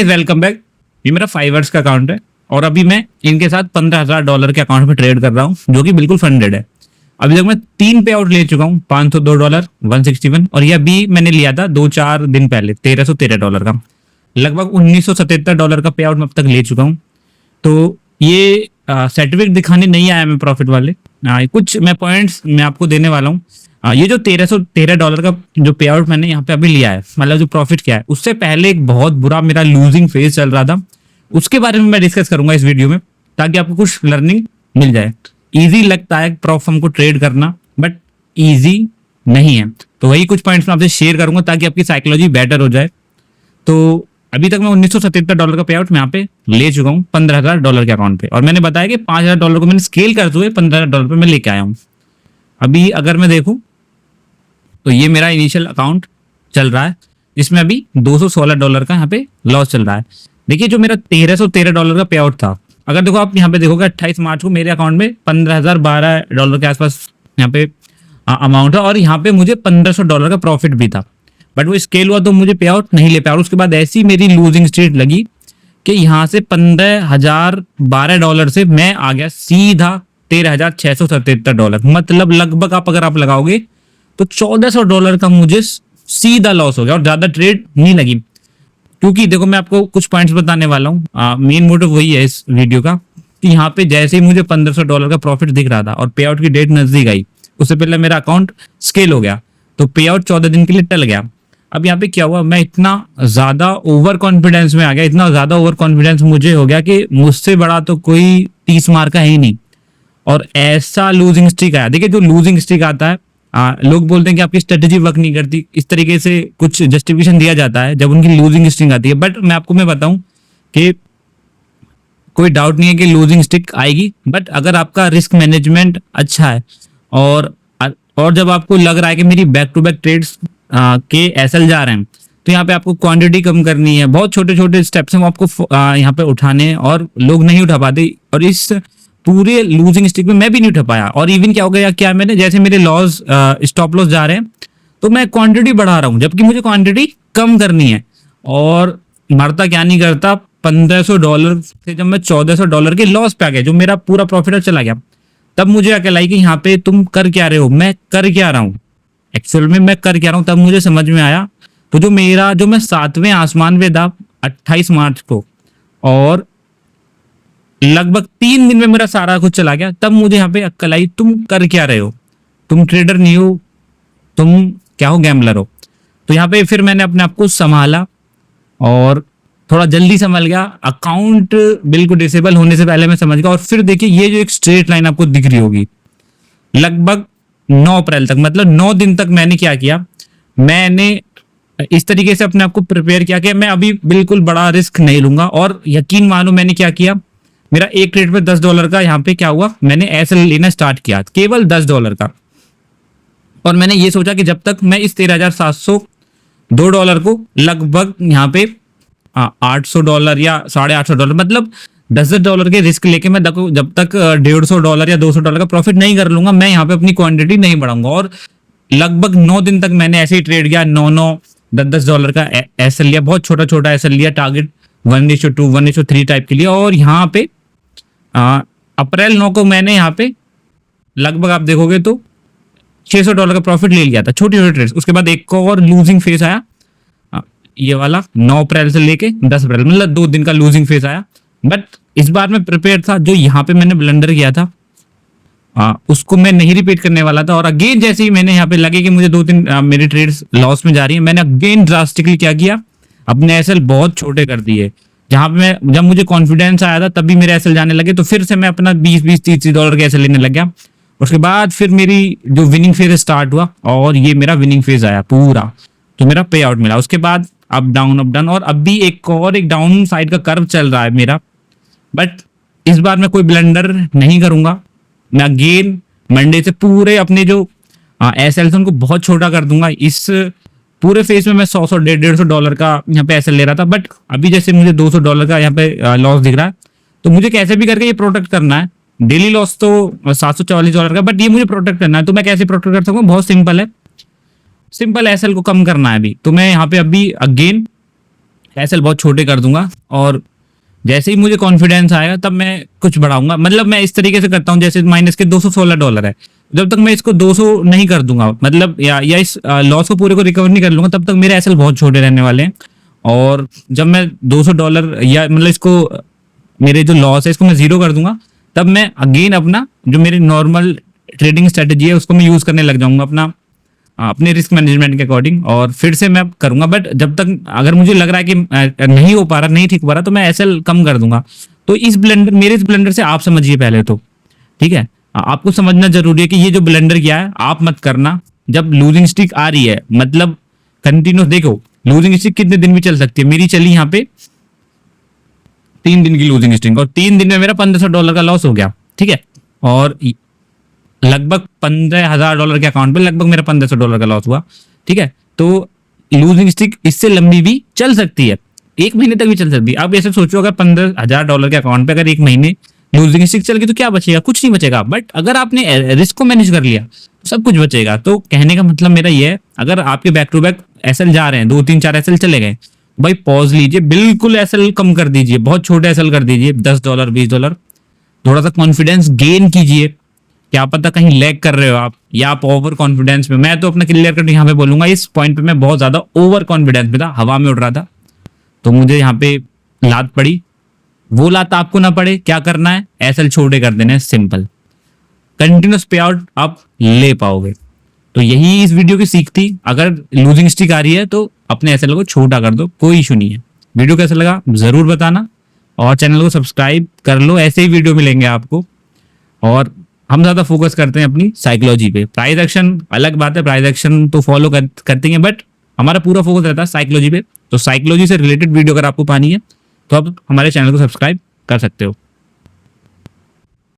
Welcome back. ये मेरा फाइवर्स का अकाउंट है और अभी मैं इनके साथ $15,000 के अकाउंट में ट्रेड कर रहा हूँ जो कि बिल्कुल फंडेड है। अभी तक मैं 3 पे आउट ले चुका हूँ, $502, 161 और ये अभी मैंने लिया था 2-4 दिन पहले $1,313 का। लगभग $1,977 का पे आउट मैं अब तक ले चुका हूँ। तो ये सर्टिफिकेट दिखाने नहीं आया मैं प्रॉफिट वाले, कुछ मैं पॉइंट्स मैं आपको देने वाला हूँ। ये जो $1,313 का जो पे आउट मैंने यहाँ पे अभी लिया है, मतलब जो प्रॉफिट किया है, उससे पहले एक बहुत बुरा मेरा लूजिंग फेज चल रहा था। उसके बारे में मैं डिस्कस करूंगा इस वीडियो में ताकि आपको कुछ लर्निंग मिल जाए। इजी लगता है प्रॉफ हमको ट्रेड करना, बट इजी नहीं है। तो वही कुछ पॉइंट्स मैं आपसे शेयर करूंगा ताकि आपकी साइकोलॉजी बेटर हो जाए। तो अभी तक मैं $1,977 का पे आउट मैं यहाँ पे ले चुका हूँ $15,000 के अकाउंट पे, और मैंने बताया कि $5,000 को मैंने स्केल करते हुए $15,000 पे मैं लेके आया हूँ। अभी अगर मैं देखूँ तो ये मेरा इनिशियल अकाउंट चल रहा है, जिसमें अभी $216 का यहाँ पे लॉस चल रहा है। देखिए जो मेरा $1,313 का पे आउट था, अगर देखो आप यहाँ पे देखोगे 28 मार्च को मेरे अकाउंट में $15,012 के आसपास यहाँ पे अमाउंट है, और यहाँ पे मुझे $1,500 का प्रॉफिट भी था। बट वो स्केल हुआ तो मुझे पे आउट नहीं ले पाया, और उसके बाद ऐसी मेरी लूजिंग स्ट्रीट लगी कि यहाँ से $15,012 से मैं आ गया सीधा $13,677। मतलब लगभग अगर आप लगाओगे तो $1,400 का मुझे सीधा लॉस हो गया, और ज्यादा ट्रेड नहीं लगी। क्योंकि देखो मैं आपको कुछ पॉइंट्स बताने वाला हूँ, मेन मोटिव वही है इस वीडियो का कि यहाँ पे जैसे ही मुझे $1,500 का प्रॉफिट दिख रहा था और पे आउट की डेट नजदीक आई, उससे पहले मेरा अकाउंट स्केल हो गया, तो पे आउट 14 दिन के लिए टल गया। अब यहाँ पे क्या हुआ, मैं इतना ज्यादा ओवर कॉन्फिडेंस में आ गया, इतना ज्यादा ओवर कॉन्फिडेंस मुझे हो गया कि मुझसे बड़ा तो कोई 30 मार का है ही नहीं, और ऐसा लूजिंग स्ट्रीक आया। देखिए जो लूजिंग स्ट्रीक आता है, लोग बोलते हैं कि आपकी स्ट्रेटेजी वर्क नहीं करती, इस तरीके से कुछ जस्टिफिकेशन दिया जाता है जब उनकी लूजिंग स्ट्रीक आती है। बट मैं बताऊं कि कोई डाउट नहीं है कि लूजिंग स्ट्रीक आएगी, बट अगर आपका रिस्क मैनेजमेंट अच्छा है और जब आपको लग रहा है कि मेरी बैक टू बैक ट्रेड्स के एसएल जा रहे हैं, तो यहाँ पे आपको क्वांटिटी कम करनी है। बहुत छोटे छोटे स्टेप्स हैं वो आपको यहाँ पे उठाने हैं, और लोग नहीं उठा पाते, और इस पूरे लूजिंग स्टिक में मैं भी नहीं उठा पाया। और इवन क्या हो गया, क्या मैंने जैसे मेरे लॉस स्टॉप लॉस जा रहे हैं तो मैं क्वांटिटी बढ़ा रहा हूँ, जबकि मुझे क्वांटिटी कम करनी है, और मरता क्या नहीं करता, $1,500 से जब मैं $1,400 के लॉस पे आ गया, जो मेरा पूरा प्रॉफिट चला गया, तब मुझे अकेला आई कि यहाँ पे तुम कर क्या रहे हो, मैं कर क्या रहा हूँ, एक्चुअल में मैं कर क्या रहा हूँ। तब मुझे समझ में आया। तो जो मैं 7वें आसमान पे था 28 मार्च को, और लगभग 3 दिन में मेरा सारा कुछ चला गया, तब मुझे यहाँ पे अक्ल आई, तुम कर क्या रहे हो, तुम ट्रेडर नहीं हो, तुम क्या हो, गैम्बलर हो। तो यहाँ पे फिर मैंने अपने आप को संभाला और थोड़ा जल्दी संभल गया। अकाउंट बिल्कुल डिसेबल होने से पहले मैं समझ गया। और फिर देखिए ये जो एक स्ट्रेट लाइन आपको दिख रही होगी, लगभग 9 अप्रैल तक, मतलब 9 दिन तक मैंने क्या किया, मैंने इस तरीके से अपने आप को प्रिपेयर किया कि मैं अभी बिल्कुल बड़ा रिस्क नहीं लूंगा। और यकीन मानो मैंने क्या किया, मेरा एक ट्रेड पे $10 का यहाँ पे क्या हुआ, मैंने एसएल लेना स्टार्ट किया, केवल $10 का। और मैंने ये सोचा कि जब तक मैं इस $13,702 को लगभग यहाँ पे $800 या $850, मतलब $10 के रिस्क लेके मैं जब तक $150 या $200 का प्रॉफिट नहीं कर लूंगा, मैं यहाँ पे अपनी क्वांटिटी नहीं बढ़ाऊंगा। और लगभग 9 दिन तक मैंने ऐसे ही ट्रेड किया, 9 $10 का एसएल लिया, बहुत छोटा छोटा एसएल लिया, टारगेट 1:2 1:3 टाइप के लिए। और यहाँ पे अप्रैल 9 को मैंने यहाँ पे लगभग आप देखोगे तो $600 का प्रॉफिट ले लिया था, छोटी छोटी ट्रेड्स। उसके बाद एक और लूजिंग फेज आया, ये वाला 9 अप्रैल से लेके 10 अप्रैल, मतलब 2 दिन का लूजिंग फेज आया। बट इस बार मैं प्रिपेयर था, जो यहाँ पे मैंने ब्लंडर किया था उसको मैं नहीं रिपीट करने वाला था। और अगेन जैसे ही मैंने यहाँ पे लगे कि मुझे 2-3 मेरी ट्रेड्स लॉस में जा रही है, मैंने अगेन ड्रास्टिकली क्या किया, अपने एसएल बहुत छोटे कर दिए। जहां पे जब मुझे कॉन्फिडेंस आया था तभी मेरे एसएल जाने लगे, तो फिर से मैं अपना $20-30 के एसएल लेने लग गया। उसके बाद फिर मेरी जो विनिंग फेज स्टार्ट हुआ, और ये मेरा विनिंग फेज आया पूरा, तो मेरा पे आउट मिला। उसके बाद अप डाउन, और अब भी एक डाउन साइड का कर्व चल रहा है मेरा। बट इस बार मैं कोई ब्लंडर नहीं करूंगा, मैं अगेन मंडे से पूरे अपने जो एसएल उनको बहुत छोटा कर दूंगा। इस पूरे फेज में मैं $100-150 का यहाँ पे एसएल ले रहा था, बट अभी जैसे मुझे $200 का यहाँ पे लॉस दिख रहा है, तो मुझे कैसे भी करके ये प्रोटेक्ट करना है। डेली लॉस तो $744 का, बट ये मुझे प्रोटेक्ट करना है। तो मैं कैसे प्रोटेक्ट कर सकूँ, बहुत सिंपल है, सिंपल एसएल को कम करना है अभी। तो मैं यहाँ पे अभी अगेन एसएल बहुत छोटे कर दूंगा, और जैसे ही मुझे कॉन्फिडेंस आएगा तब मैं कुछ बढ़ाऊंगा। मतलब मैं इस तरीके से करता हूँ, जैसे माइनस के $216 है, जब तक मैं इसको 200 नहीं कर दूंगा, मतलब या इस लॉस को पूरे को रिकवर नहीं कर लूंगा, तब तक मेरे एसएल बहुत छोटे रहने वाले हैं। और जब मैं $200 या मतलब इसको, मेरे जो लॉस है इसको मैं जीरो कर दूंगा, तब मैं अगेन अपना जो मेरी नॉर्मल ट्रेडिंग स्ट्रेटेजी है उसको मैं यूज करने लग जाऊंगा अपने रिस्क मैनेजमेंट के अकॉर्डिंग, और फिर से मैं करूंगा। बट जब तक अगर मुझे लग रहा है कि नहीं हो पा रहा, नहीं ठीक हो पा रहा, तो मैं एसएल कम कर दूंगा। तो मेरे इस ब्लेंडर से आप समझिए पहले तो, ठीक है। आपको समझना जरूरी है कि ये जो ब्लेंडर किया है आप मत करना जब लूजिंग स्टिक आ रही है। मतलब कंटिन्यूस देखो, लूजिंग स्टिक कितने दिन भी चल सकती है। मेरी चली यहाँ पे 3 दिन की लूजिंग स्टिक, और 3 दिन में मेरा $1500 का लॉस हो गया, ठीक है। और लगभग $15,000 के अकाउंट पे लगभग मेरा $1500 का लॉस हुआ, ठीक है। तो लूजिंग स्टिक इससे लंबी भी चल सकती है, 1 महीने तक भी चल सकती है। आप ऐसे सोचो, अगर $15,000 के अकाउंट पे अगर 1 महीने लूजिंग स्टिक चल गई तो क्या बचेगा? कुछ नहीं बचेगा। बट अगर आपने रिस्क को मैनेज कर लिया तो सब कुछ बचेगा। तो कहने का मतलब मेरा ये है, अगर आपके बैक टू बैक एसएल जा रहे हैं, 2-3-4 एसएल चले गए, भाई पॉज लीजिए, बिल्कुल एसएल कम कर दीजिए, बहुत छोटे एसएल कर दीजिए, $10 $20। थोड़ा सा कॉन्फिडेंस गेन कीजिए, क्या पता कहीं लैग कर रहे हो आप, या आप ओवर कॉन्फिडेंस में। मैं तो अपना क्लियर कट यहाँ पे बोलूंगा, इस पॉइंट पे मैं बहुत ज्यादा ओवर कॉन्फिडेंस में था, हवा में उड़ रहा था, तो मुझे यहाँ पे लात पड़ी। वो लात आपको ना पड़े, क्या करना है? एसएल छोटे कर देने, सिंपल। कंटिन्यूस पे आउट आप ले पाओगे। तो यही इस वीडियो की सीख थी। अगर लूजिंग स्टिक आ रही है तो अपने एसएल को छोटा कर दो, कोई इशू नहीं है। वीडियो कैसा लगा जरूर बताना, और चैनल को सब्सक्राइब कर लो, ऐसे ही वीडियो मिलेंगे आपको। और हम ज्यादा फोकस करते हैं अपनी साइकोलॉजी पे। प्राइस एक्शन अलग बात है, प्राइस एक्शन तो फॉलो करते हैं, बट हमारा पूरा फोकस रहता है साइकोलॉजी पे। तो साइकोलॉजी से रिलेटेड वीडियो अगर आपको पानी है तो आप हमारे चैनल को सब्सक्राइब कर सकते हो।